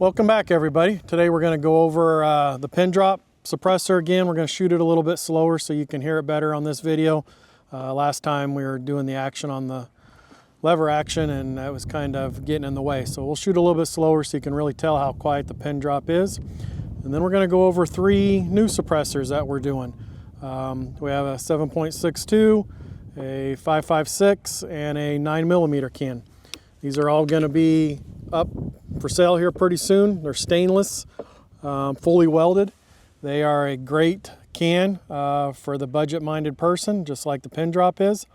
Welcome back, everybody. Today we're going to go over the pin drop suppressor again. We're going to shoot it a little bit slower so you can hear it better on this video. Last time we were doing the action on the lever action and that was kind of getting in the way. So we'll shoot a little bit slower so you can really tell how quiet the pin drop is. And then we're going to go over 3 new suppressors that we're doing. We have a 7.62, a 5.56, and a 9mm can. These are all going to be up for sale here pretty soon. They're stainless, fully welded. They are a great can for the budget-minded person, just like the pin drop is.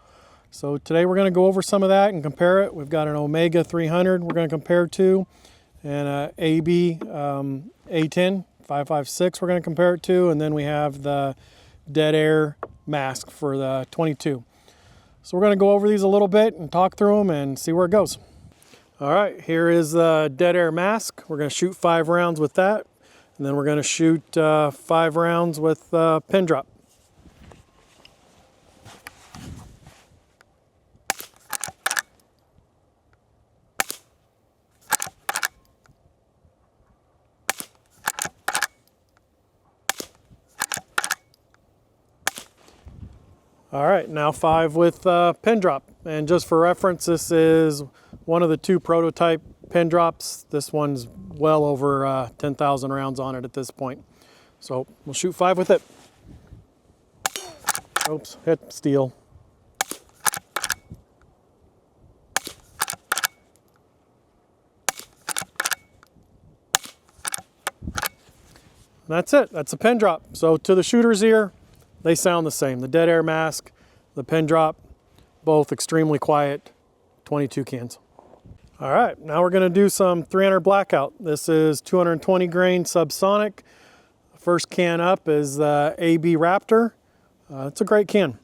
So today we're going to go over some of that and compare it. We've got an Omega 300 we're going to compare to, and a AB A10 5.56 we're going to compare it to, and then we have the dead air mask for the 22. So we're going to go over these a little bit and talk through them and see where it goes. All right, here is the dead air mask. We're going to shoot 5 rounds with that, and then we're going to shoot 5 rounds with pin drop. All right, now 5 with pin drop. And just for reference, this is one of the 2 prototype pin drops. This one's well over 10,000 rounds on it at this point. So we'll shoot 5 with it. Oops, hit steel. That's it, that's a pin drop. So to the shooter's ear, they sound the same. The dead air mask, the pin drop, both extremely quiet 22 cans. All right, now we're gonna do some 300 Blackout. This is 220 grain subsonic. First can up is the AB Raptor. It's a great can.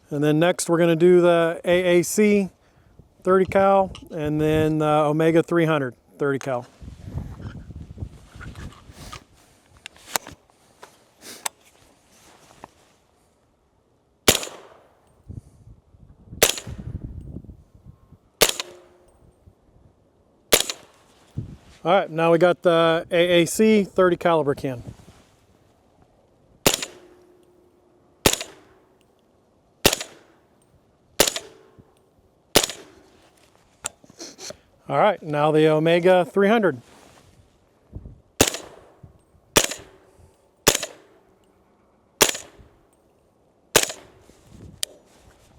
And then next we're gonna do the AAC 30 cal and then the Omega 300 30 cal. All right, now we got the AAC 30 caliber can. All right, now the Omega 300.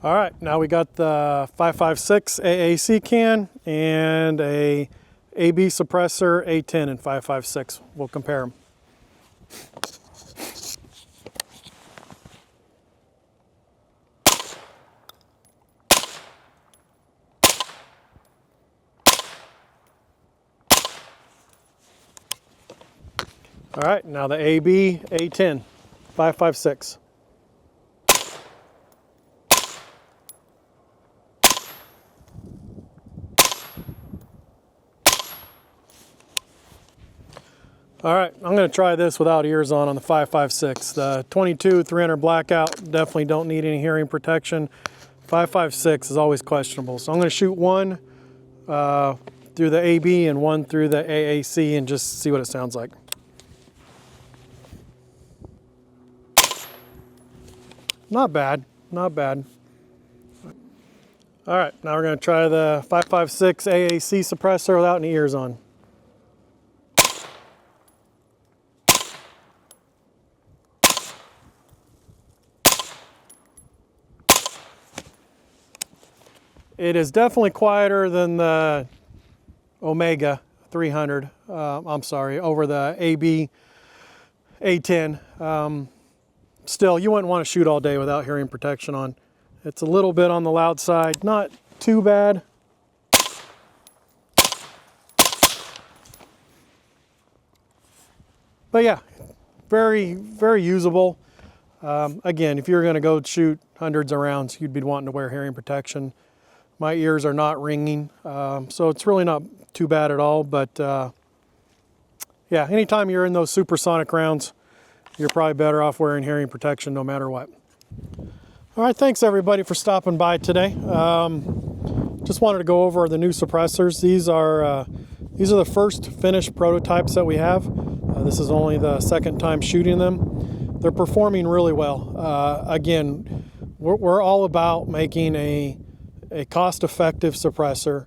All right, now we got the 5.56 AAC can and a AB suppressor A10 and 5.56. We'll compare them. All right, now the AB A10 5.56. All right, I'm going to try this without ears on the 5.56. The 22 300 Blackout definitely don't need any hearing protection. 5.56 is always questionable. So I'm going to shoot 1 through the AB and 1 through the AAC and just see what it sounds like. Not bad, not bad. All right, now we're going to try the 5.56 AAC suppressor without any ears on. It is definitely quieter than the Omega 300, I'm sorry, over the AB A10. Still, you wouldn't want to shoot all day without hearing protection on. It's a little bit on the loud side, not too bad. But yeah, very, very usable. Again, if you're going to go shoot hundreds of rounds, you'd be wanting to wear hearing protection. My ears are not ringing, so it's really not too bad at all. But yeah, anytime you're in those supersonic rounds, you're probably better off wearing hearing protection no matter what. All right, thanks everybody for stopping by today. Just wanted to go over the new suppressors. These These are the first finished prototypes that we have. This is only the second time shooting them. They're performing really well. Again, we're all about making a cost-effective suppressor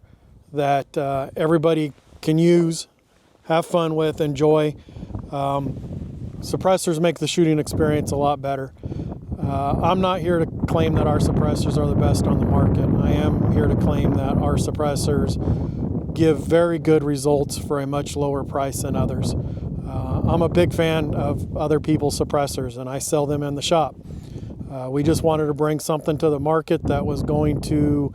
that everybody can use, have fun with, enjoy. Suppressors make the shooting experience a lot better. I'm not here to claim that our suppressors are the best on the market. I am here to claim that our suppressors give very good results for a much lower price than others. I'm a big fan of other people's suppressors, and I sell them in the shop. We just wanted to bring something to the market that was going to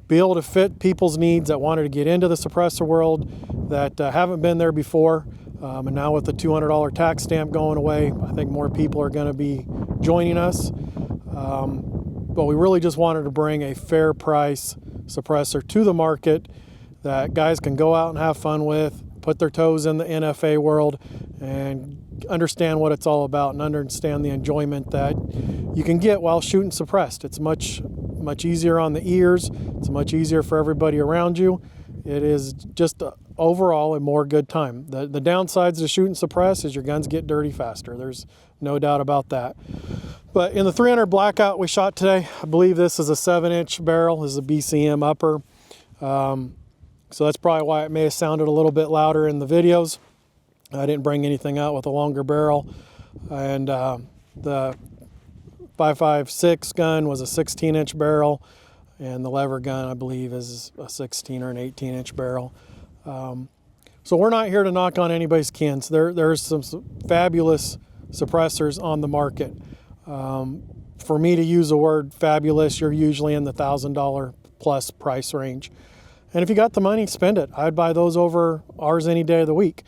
be able to fit people's needs that wanted to get into the suppressor world that haven't been there before. And now with the $200 tax stamp going away, I think more people are going to be joining us. But we really just wanted to bring a fair price suppressor to the market that guys can go out and have fun with, put their toes in the NFA world, and understand what it's all about and understand the enjoyment that you can get while shooting suppressed. It's much easier on the ears. It's much easier for everybody around you. It is just overall a more good time. The downsides to shooting suppressed is your guns get dirty faster. There's no doubt about that. But in the 300 Blackout we shot today, I believe this is a 7-inch barrel. This is a BCM upper. So that's probably why it may have sounded a little bit louder in the videos. I didn't bring anything out with a longer barrel. And the 5.56 gun was a 16-inch barrel, and the lever gun, I believe, is a 16 or an 18-inch barrel. So we're not here to knock on anybody's cans. There's some fabulous suppressors on the market. For me to use the word fabulous, you're usually in the $1,000 plus price range. And if you got the money, spend it. I'd buy those over ours any day of the week.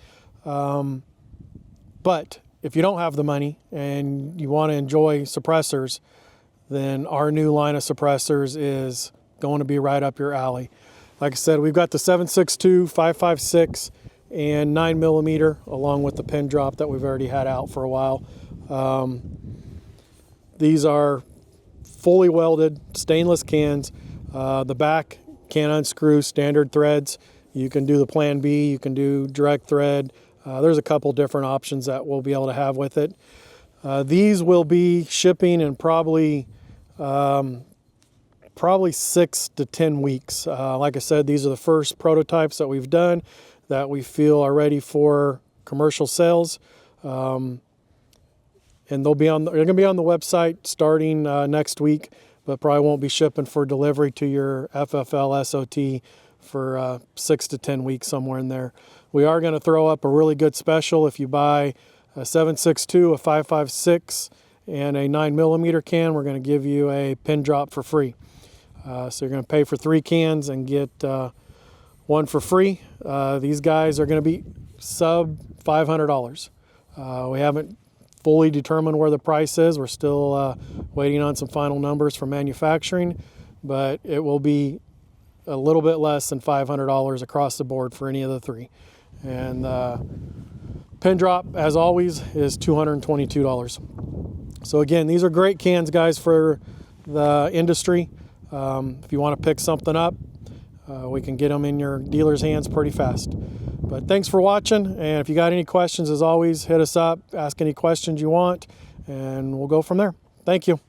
But if you don't have the money and you want to enjoy suppressors, then our new line of suppressors is going to be right up your alley. Like I said, we've got the 7.62, 5.56, and 9mm, along with the pin drop that we've already had out for a while. These are fully welded stainless cans. The back can unscrew, standard threads. You can do the Plan B, you can do direct thread. There's a couple different options that we'll be able to have with it. These will be shipping in probably 6 to 10 weeks. Like I said, these are the first prototypes that we've done that we feel are ready for commercial sales. And they're going to be on the website starting next week, but probably won't be shipping for delivery to your FFL SOT for 6 to 10 weeks, somewhere in there. We are going to throw up a really good special. If you buy a 7.62, a 5.56, and a 9mm can, we're going to give you a pin drop for free. So you're going to pay for 3 cans and get 1 for free. These guys are going to be sub $500. We haven't fully determined where the price is. We're still waiting on some final numbers from manufacturing, but it will be a little bit less than $500 across the board for any of the 3. And pin drop, as always, is $222. So again, these are great cans, guys, for the industry. If you want to pick something up, we can get them in your dealer's hands pretty fast. But thanks for watching, and if you got any questions, as always, hit us up, ask any questions you want, and we'll go from there. Thank you.